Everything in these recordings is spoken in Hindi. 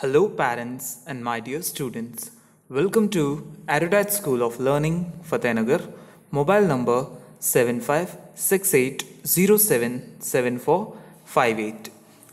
Hello, parents and my dear students. Welcome to Erudite School of Learning, Fatehnagar. Mobile number 7568077458.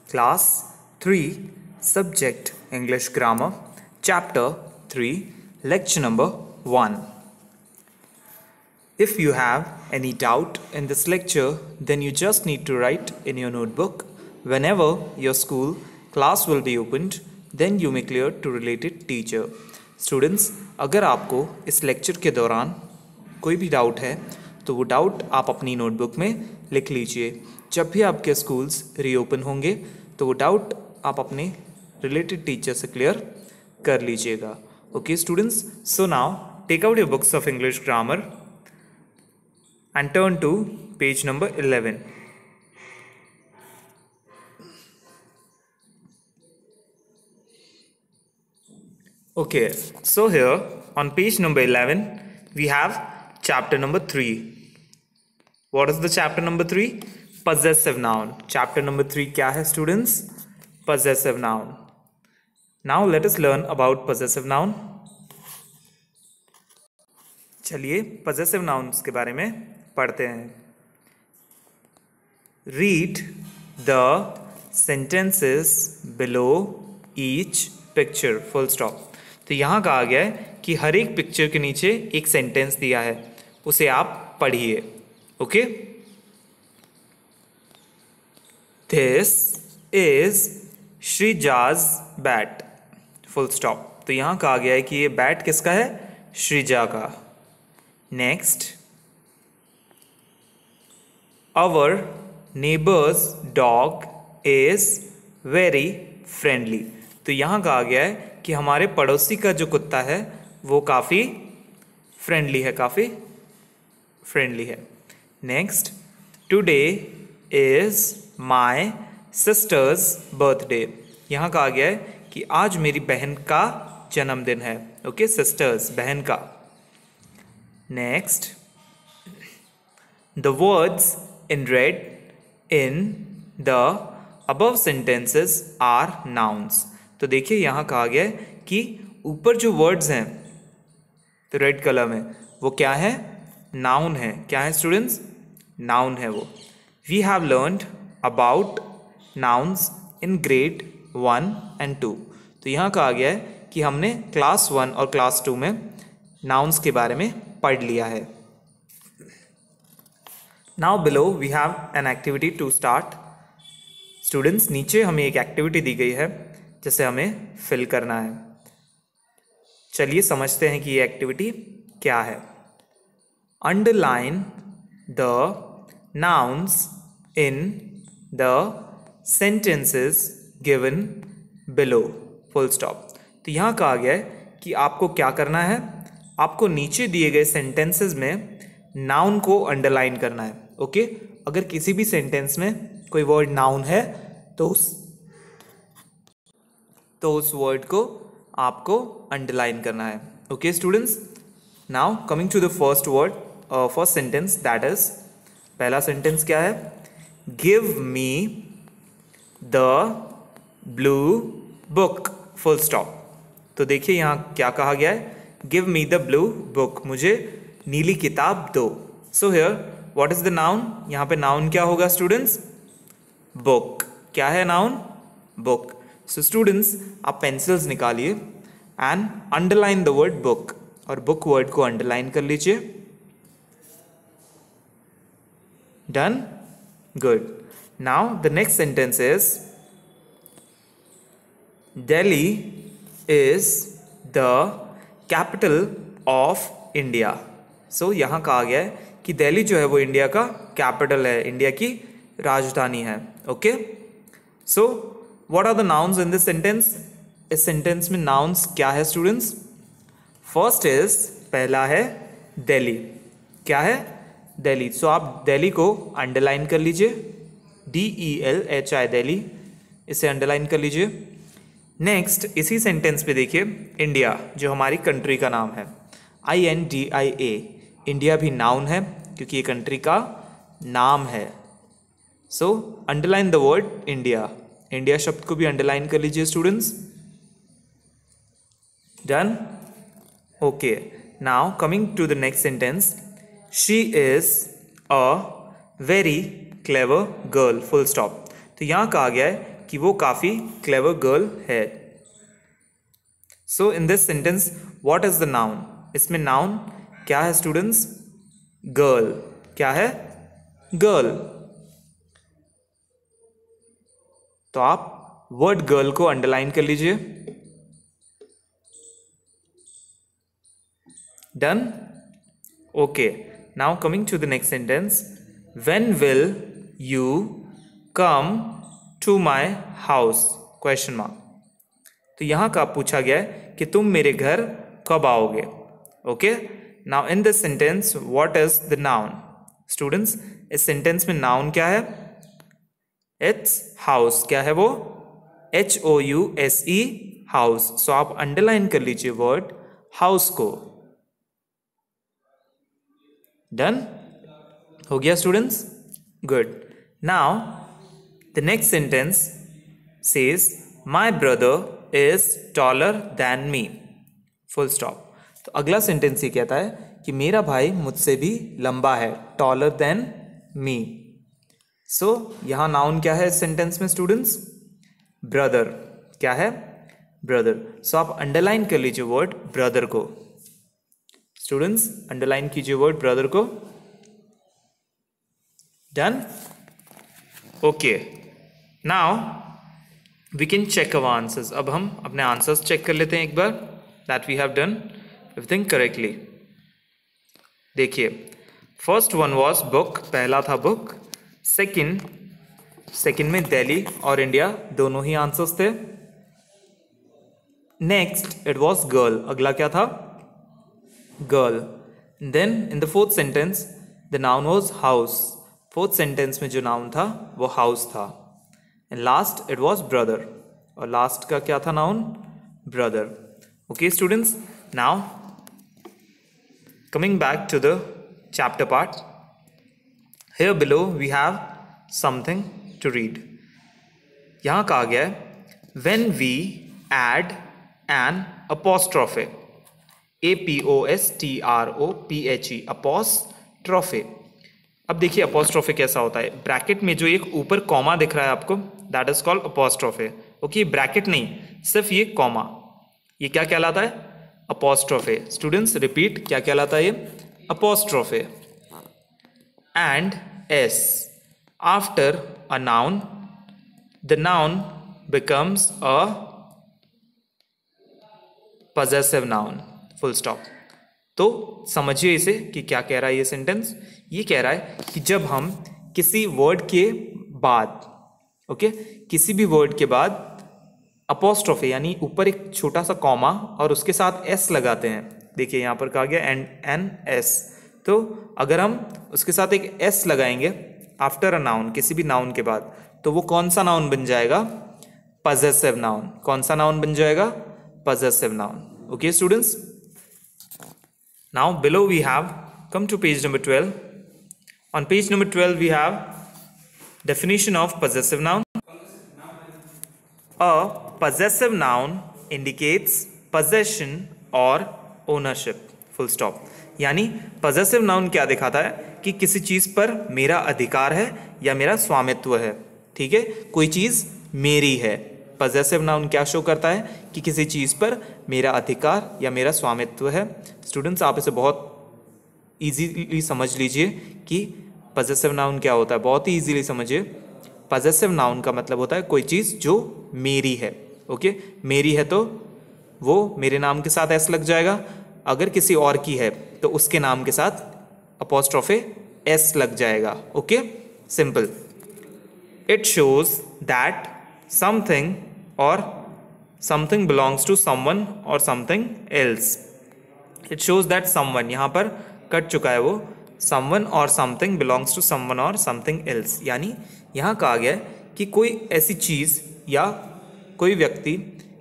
Class 3, Subject English Grammar, Chapter 3, Lecture number 1. If you have any doubt in this lecture, then you just need to write in your notebook. Whenever your school class will be opened, then you may clear to related teacher. Students, अगर आपको इस लेक्चर के दौरान कोई भी डाउट है तो वो डाउट आप अपनी नोटबुक में लिख लीजिए. जब भी आपके स्कूल्स रीओपन होंगे तो वो डाउट आप अपने रिलेटेड टीचर से क्लियर कर लीजिएगा. Okay students, so now take out your books of English grammar and turn to page number 11. Okay, so here on page number 11 we have chapter number 3. What is the chapter number 3? Possessive noun. Chapter number 3 क्या है students? Possessive noun. Now let us learn about possessive noun. चलिए possessive nouns के बारे में पढ़ते हैं. Read the sentences below each picture. Full stop. तो यहाँ कहा गया है कि हर एक पिक्चर के नीचे एक सेंटेंस दिया है, उसे आप पढ़िए. Okay, this is Shreeja's bat. Full stop. तो यहाँ कहा गया है कि ये बैट किसका है? श्रीजा का. Next, Our neighbor's dog is very friendly. तो यहाँ कहा गया है कि हमारे पड़ोसी का जो कुत्ता है वो काफ़ी फ्रेंडली है, काफ़ी फ्रेंडली है. Next, today is my sisters birthday. यहाँ कहा गया है कि आज मेरी बहन का जन्मदिन है. ओके, सिस्टर्स, बहन का. Next, the words in red in the above sentences are nouns. तो देखिए यहाँ कहा गया है कि ऊपर जो वर्ड्स हैं तो रेड कलर में वो क्या है? नाउन है. क्या है स्टूडेंट्स? नाउन है वो. We have learned about nouns in grade 1 and 2. तो यहाँ कहा गया है कि हमने क्लास 1 और क्लास 2 में नाउन्स के बारे में पढ़ लिया है. Now below we have an activity to start. Students, नीचे हमें एक एक्टिविटी दी गई है जिसे हमें फिल करना है. चलिए समझते हैं कि ये एक्टिविटी क्या है. Underline the nouns in the sentences given below. Full stop. तो यहाँ कहा गया है कि आपको क्या करना है? आपको नीचे दिए गए सेंटेंसेस में नाउन को अंडरलाइन करना है. ओके, अगर किसी भी सेंटेंस में कोई वर्ड नाउन है तो उस वर्ड को आपको अंडरलाइन करना है. Okay students, now coming to the first word, first sentence, that is, पहला सेंटेंस क्या है? Give me the blue book. Full stop. तो देखिए यहाँ क्या कहा गया है? Give me the blue book. मुझे नीली किताब दो. So here what is the noun? यहाँ पे नाउन क्या होगा स्टूडेंट्स? बुक. क्या है नाउन? बुक. सो स्टूडेंट्स, आप पेंसिल्स निकालिए and underline the word book, और बुक वर्ड को अंडरलाइन कर लीजिए. Done? Good. Now the next sentence is, Delhi is the capital of India. So यहाँ कहा गया है कि दिल्ली जो है वो इंडिया का कैपिटल है, इंडिया की राजधानी है. Okay, so what are the nouns in this sentence? इस सेंटेंस में नाउन्स क्या है स्टूडेंट्स? फर्स्ट इज, पहला है दिल्ली. क्या है? दिल्ली. सो आप दिल्ली को अंडरलाइन कर लीजिए, DELHI, दिल्ली, इसे अंडरलाइन कर लीजिए. नेक्स्ट, इसी सेंटेंस पे देखिए, इंडिया जो हमारी कंट्री का नाम है, INDIA. इंडिया भी नाउन है क्योंकि ये कंट्री का नाम है. So underline the word India. India शब्द को भी अंडरलाइन कर लीजिए students. Done? Okay. Now coming to the next sentence. She is a very clever girl. Full stop. तो यहाँ कहा गया है कि वो काफ़ी clever girl है. So in this sentence, what is the noun? इसमें noun क्या है students? Girl. क्या है? Girl. तो आप word girl को underline कर लीजिए. Done? Okay. Now coming to the next sentence. When will you come to my house? Question mark. तो यहाँ का पूछा गया है कि तुम मेरे घर कब आओगे. Okay. Now in this sentence, what is the noun? Students, इस sentence में noun क्या है? It's house. क्या है वो? HOUSE, house. So आप underline कर लीजिए word house को. Done? हो गया students? Good. Now the next sentence says my brother is taller than me. Full stop. तो अगला सेंटेंस ये कहता है कि मेरा भाई मुझसे भी लंबा है. Taller than me. So यहाँ नाउन क्या है इस सेंटेंस में स्टूडेंट्स? ब्रदर. क्या है? ब्रदर. सो आप अंडरलाइन कर लीजिए वर्ड ब्रदर को. स्टूडेंट्स अंडरलाइन कीजिए वर्ड ब्रदर को. Done? Okay. Now we can check our answers. अब हम अपने आंसर्स चेक कर लेते हैं एक बार. That we have done everything correctly. देखिए, फर्स्ट वन वॉज बुक. पहला था बुक. सेकंड में दिल्ली और इंडिया दोनों ही आंसर्स थे. Next it was girl. अगला क्या था? Girl. Then in the fourth sentence the noun was house. Fourth sentence में जो नाउन था वो हाउस था. And last it was brother. और लास्ट का क्या था noun? Brother. Okay students, now coming back to the chapter part. Here below we have something to read. यहां कहा गया है when we add an apostrophe, APOSTROPHE, apostrophe. अब देखिए apostrophe कैसा होता है. ब्रैकेट में जो एक ऊपर कॉमा दिख रहा है आपको, that is called apostrophe. Okay, bracket नहीं, सिर्फ ये कॉमा, ये क्या कहलाता है? apostrophe. स्टूडेंट्स रिपीट, क्या कहलाता है ये? apostrophe. And S after a noun, the noun becomes a possessive noun. Full stop. तो समझिए इसे कि क्या कह रहा है ये सेंटेंस. ये कह रहा है कि जब हम किसी वर्ड के बाद, ओके, किसी भी वर्ड के बाद अपोस्ट्रोफे यानी ऊपर एक छोटा सा कॉमा और उसके साथ एस लगाते हैं. देखिए यहाँ पर कहा गया एन एस. तो अगर हम उसके साथ एक एस लगाएंगे आफ्टर अ नाउन, किसी भी नाउन के बाद, तो वो कौन सा नाउन बन जाएगा? Possessive noun. कौन सा नाउन बन जाएगा? Possessive noun. Okay students, now below we have come to page number 12. On page number 12 we have definition of possessive noun. A possessive noun indicates possession और ओनरशिप. Full stop. यानी पजेसिव नाउन क्या दिखाता है? कि किसी चीज पर मेरा अधिकार है या मेरा स्वामित्व है. ठीक है, कोई चीज मेरी है. पजेसिव नाउन क्या शो करता है? कि किसी चीज पर मेरा अधिकार या मेरा स्वामित्व है. स्टूडेंट्स आप इसे बहुत इजीली समझ लीजिए कि पजेसिव नाउन क्या होता है. बहुत ही इजीली समझिए. पजेसिव नाउन का मतलब होता है कोई चीज जो मेरी है. ओके, मेरी है तो वो मेरे नाम के साथ एस लग जाएगा. अगर किसी और की है तो उसके नाम के साथ अपोस्ट्रोफे एस लग जाएगा. Okay, simple. It shows that something और समथिंग बिलोंग्स टू समवन और something else. It shows that someone, यहाँ पर कट चुका है वो, समवन और समथिंग बिलोंग्स टू समवन और समथिंग एल्स. यानी यहाँ कहा गया है कि कोई ऐसी चीज़ या कोई व्यक्ति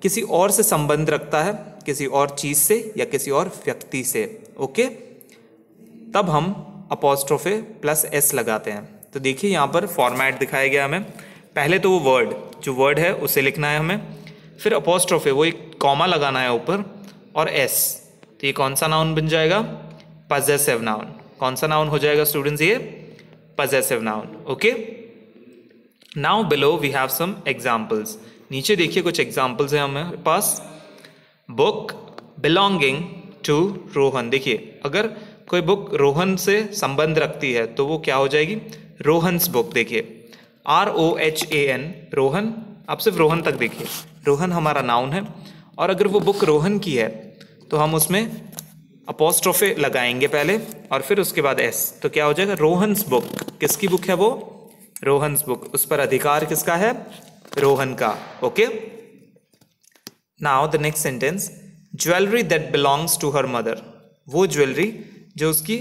किसी और से संबंध रखता है, किसी और चीज़ से या किसी और व्यक्ति से. ओके, तब हम अपोस्ट्रोफे प्लस एस लगाते हैं. तो देखिए यहाँ पर फॉर्मेट दिखाया गया हमें. पहले तो वो वर्ड, जो वर्ड है उसे लिखना है हमें, फिर अपोस्ट्रोफे, वो एक कॉमा लगाना है ऊपर, और एस, तो ये कौन सा नाउन बन जाएगा? Possessive noun. कौन सा नाउन हो जाएगा स्टूडेंट्स? ये possessive noun. Okay, now below we have some examples. नीचे देखिए कुछ एग्जाम्पल्स हैं हमारे पास। Book belonging to Rohan. देखिए अगर कोई बुक रोहन से संबंध रखती है तो वो क्या हो जाएगी? रोहन्स बुक। देखिए ROHAN, रोहन। आप सिर्फ रोहन तक देखिए, रोहन हमारा नाउन है, और अगर वो बुक रोहन की है तो हम उसमें अपोस्ट्रोफे लगाएंगे पहले और फिर उसके बाद एस, तो क्या हो जाएगा? रोहन्स बुक। किसकी बुक है वो? रोहन्स बुक। उस पर अधिकार किसका है? रोहन का। Okay, now the next sentence, jewellery that belongs to her mother. वो ज्वेलरी जो उसकी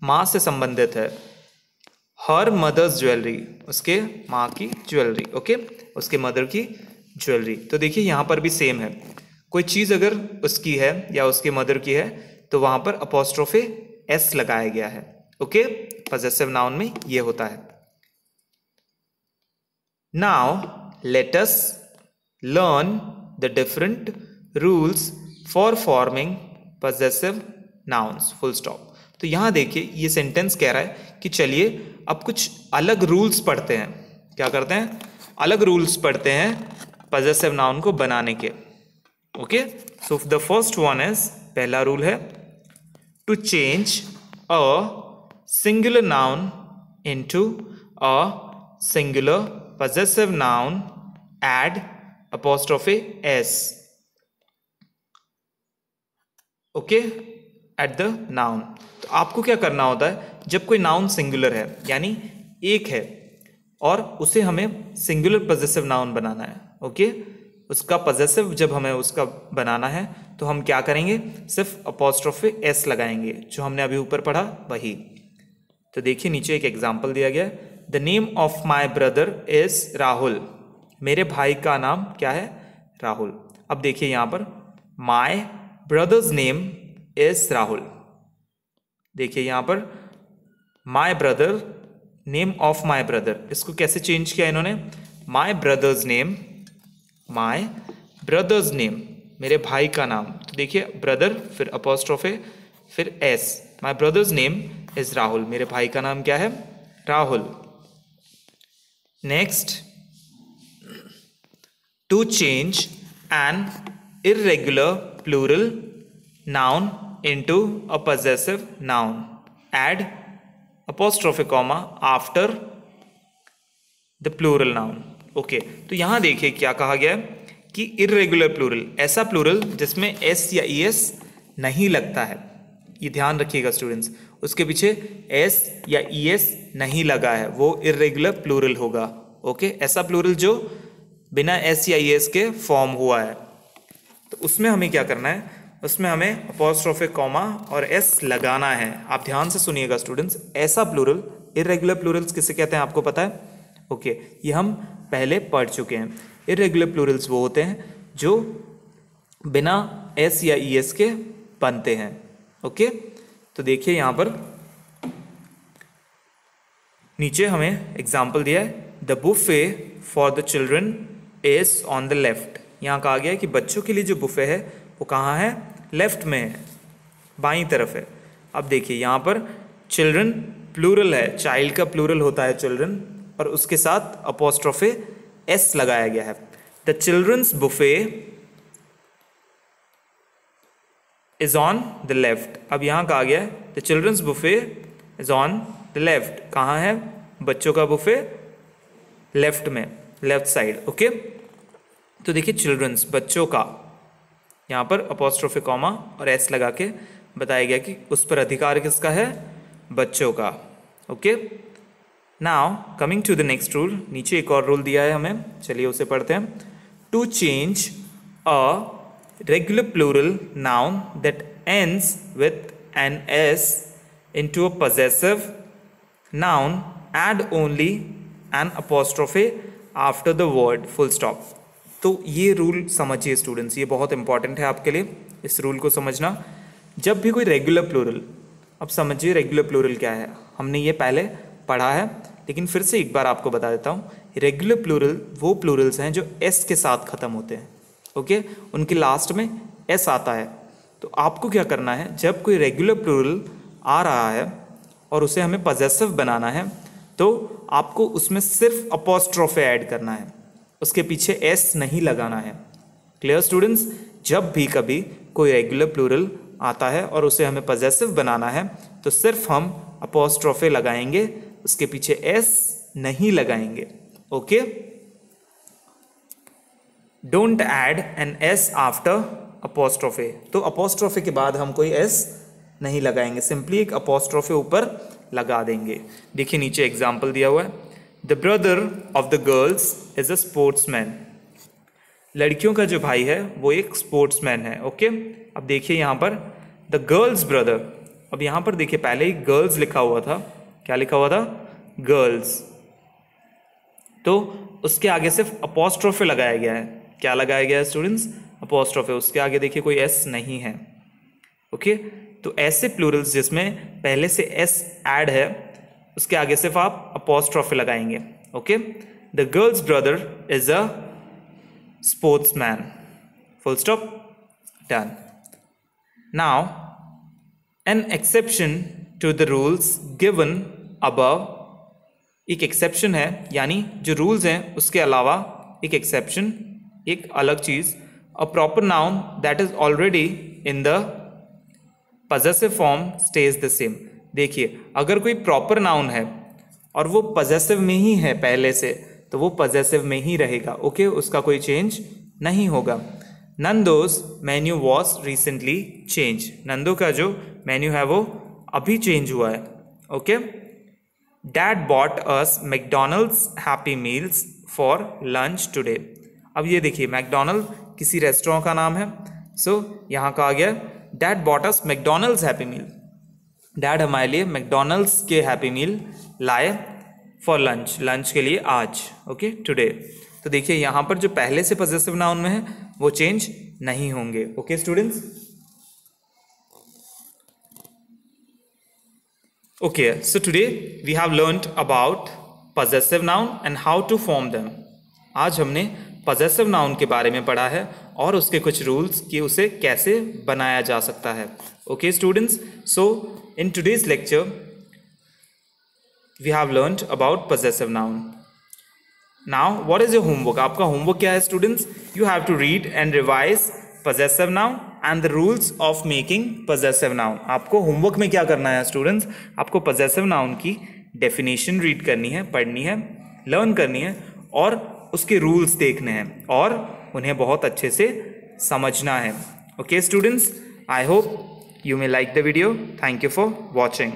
माँ से संबंधित है। हर मदर्स ज्वेलरी, उसके माँ की ज्वेलरी। ओके, उसके मदर की ज्वेलरी। तो देखिए यहाँ पर भी सेम है, कोई चीज़ अगर उसकी है या उसके मदर की है तो वहाँ पर अपोस्ट्रोफे एस लगाया गया है। ओके, पजेसिव नाउन में ये होता है। Now let us learn the different rules for forming possessive nouns, full stop. तो यहाँ देखिए ये सेंटेंस कह रहा है कि चलिए अब कुछ अलग रूल्स पढ़ते हैं। क्या करते हैं? अलग रूल्स पढ़ते हैं पजेसिव नाउन को बनाने के। Okay, so the first one is, पहला रूल है to change a singular noun into a singular possessive noun, add apostrophe S. Okay, at the noun. तो आपको क्या करना होता है, जब कोई नाउन सिंगुलर है यानी एक है और उसे हमें सिंगुलर पजेसिव नाउन बनाना है। ओके, उसका पजेसिव जब हमें उसका बनाना है तो हम क्या करेंगे? सिर्फ अपोस्ट्रोफे एस लगाएंगे, जो हमने अभी ऊपर पढ़ा वही। तो देखिए नीचे एक एग्जाम्पल दिया गया, the name of my brother is Rahul. मेरे भाई का नाम क्या है? राहुल। अब देखिए यहाँ पर माई ब्रदर्स नेम इज राहुल। देखिए यहाँ पर my brother, name of my brother, इसको कैसे चेंज किया इन्होंने? माई ब्रदर्स नेम, माई ब्रदर्स नेम, मेरे भाई का नाम। तो देखिए ब्रदर फिर अपोस्ट्रोफे फिर S, my brother's name is Rahul. मेरे भाई का नाम क्या है? Rahul. Next, to change an irregular plural noun into a possessive noun, add apostrophe comma after the plural noun. Okay, तो यहां देखिए क्या कहा गया है कि irregular plural, ऐसा प्लूरल जिसमें s या es नहीं लगता है। ये ध्यान रखिएगा स्टूडेंट्स, उसके पीछे s या es नहीं लगा है, वो irregular plural होगा। ओके, ऐसा प्लूरल जो बिना s या es के फॉर्म हुआ है, तो उसमें हमें क्या करना है? उसमें हमें अपोस्ट्रोफे कॉमा और एस लगाना है। आप ध्यान से सुनिएगा स्टूडेंट्स, ऐसा प्लूरल, इर्रेगुलर प्लूरल्स किसे कहते हैं आपको पता है? ओके, ये हम पहले पढ़ चुके हैं। इर्रेगुलर प्लूरल्स वो होते हैं जो बिना एस या ई एस के बनते हैं। ओके, तो देखिए यहाँ पर नीचे हमें एग्जाम्पल दिया है, the buffet for the children is on the left. यहाँ कहा गया है कि बच्चों के लिए जो बुफे है वो कहाँ है? लेफ्ट में है, बाईं तरफ है। अब देखिए यहाँ पर चिल्ड्रन प्लूरल है, चाइल्ड का प्लूरल होता है चिल्ड्रन, और उसके साथ अपोस्ट्रोफे एस लगाया गया है। The children's buffet is on the left. अब यहाँ कहा गया है the children's buffet is on the left. कहाँ है बच्चों का बुफे? लेफ्ट में, लेफ्ट साइड। ओके, तो देखिए चिल्ड्रंस, बच्चों का, यहाँ पर अपोस्ट्रोफे कॉमा और एस लगा के बताया गया कि उस पर अधिकार किसका है? बच्चों का। Okay, now coming to the next rule, नीचे एक और रूल दिया है हमें, चलिए उसे पढ़ते हैं। To change a regular plural noun that ends with an S into a possessive noun, add only an apostrophe after the word, full stop. तो ये रूल समझिए स्टूडेंट्स, ये बहुत इंपॉर्टेंट है आपके लिए, इस रूल को समझना। जब भी कोई रेगुलर प्लूरल, अब समझिए रेगुलर प्लूरल क्या है, हमने ये पहले पढ़ा है लेकिन फिर से एक बार आपको बता देता हूँ। रेगुलर प्लूरल वो प्लूरल्स हैं जो एस के साथ ख़त्म होते हैं। ओके, उनके लास्ट में एस आता है, तो आपको क्या करना है, जब कोई रेगुलर प्लूरल आ रहा है और उसे हमें पजेसिव बनाना है तो आपको उसमें सिर्फ अपोस्ट्रोफे ऐड करना है, उसके पीछे एस नहीं लगाना है। Clear students? जब भी कभी कोई रेगुलर प्लूरल आता है और उसे हमें पजेसिव बनाना है तो सिर्फ हम अपोस्ट्रोफे लगाएंगे, उसके पीछे एस नहीं लगाएंगे। Okay, don't add N S after apostrophe. तो अपोस्ट्रोफे के बाद हम कोई एस नहीं लगाएंगे, सिंपली एक अपोस्ट्रोफे ऊपर लगा देंगे। देखिए नीचे एग्जाम्पल दिया हुआ है, the brother of the girls is a sportsman. लड़कियों का जो भाई है वो एक स्पोर्ट्समैन है। ओके, अब देखिए यहाँ पर द गर्ल्स ब्रदर, अब यहाँ पर देखिए पहले ही गर्ल्स लिखा हुआ था, क्या लिखा हुआ था? गर्ल्स। तो उसके आगे सिर्फ अपोस्ट्रोफे लगाया गया है। क्या लगाया गया है स्टूडेंट्स? अपोस्ट्रोफे। उसके आगे देखिए कोई एस नहीं है। ओके, तो ऐसे प्लूरल्स जिसमें पहले से एस ऐड है उसके आगे सिर्फ आप अपोस्ट्रोफे लगाएंगे। Okay, the girls' brother is a sportsman, full stop, done. Now an exception to the rules given above, एक एक्सेप्शन है यानी जो रूल्स हैं उसके अलावा एक एक्सेप्शन, एक अलग चीज, a proper noun that is already in the possessive form stage the same. देखिए अगर कोई प्रॉपर नाउन है और वो पजेसिव में ही है पहले से, तो वो पजेसिव में ही रहेगा। ओके, उसका कोई चेंज नहीं होगा। नंदोज मेन्यू वॉज रिसेंटली चेंज, नंदो का जो मेन्यू है वो अभी चेंज हुआ है। Okay, dad bought us McDonald's happy meals for lunch today. अब ये देखिए मैकडोनल्ड किसी रेस्टोरेंट का नाम है, सो यहाँ का आ गया dad bought us McDonald's happy मील। डैड हमारे लिए मैकडोनल्ड्स के हैप्पी मील लाए फॉर लंच, लंच के लिए आज। Okay, today. तो देखिए यहाँ पर जो पहले से पजेसिव नाउन में है वो चेंज नहीं होंगे। Okay students, okay, so today we have learned about possessive noun and how to form them. आज हमने possessive noun के बारे में पढ़ा है और उसके कुछ रूल्स कि उसे कैसे बनाया जा सकता है। Okay students, so in today's lecture we have learned about possessive noun. Now what is your homework? आपका homework क्या है students? You have to read and revise possessive noun and the rules of making possessive noun. आपको होमवर्क में क्या करना है स्टूडेंट्स? आपको possessive noun की डेफिनेशन रीड करनी है, पढ़नी है, लर्न करनी है और उसके रूल्स देखने हैं और उन्हें बहुत अच्छे से समझना है। Okay students, I hope you may like the video. Thank you for watching.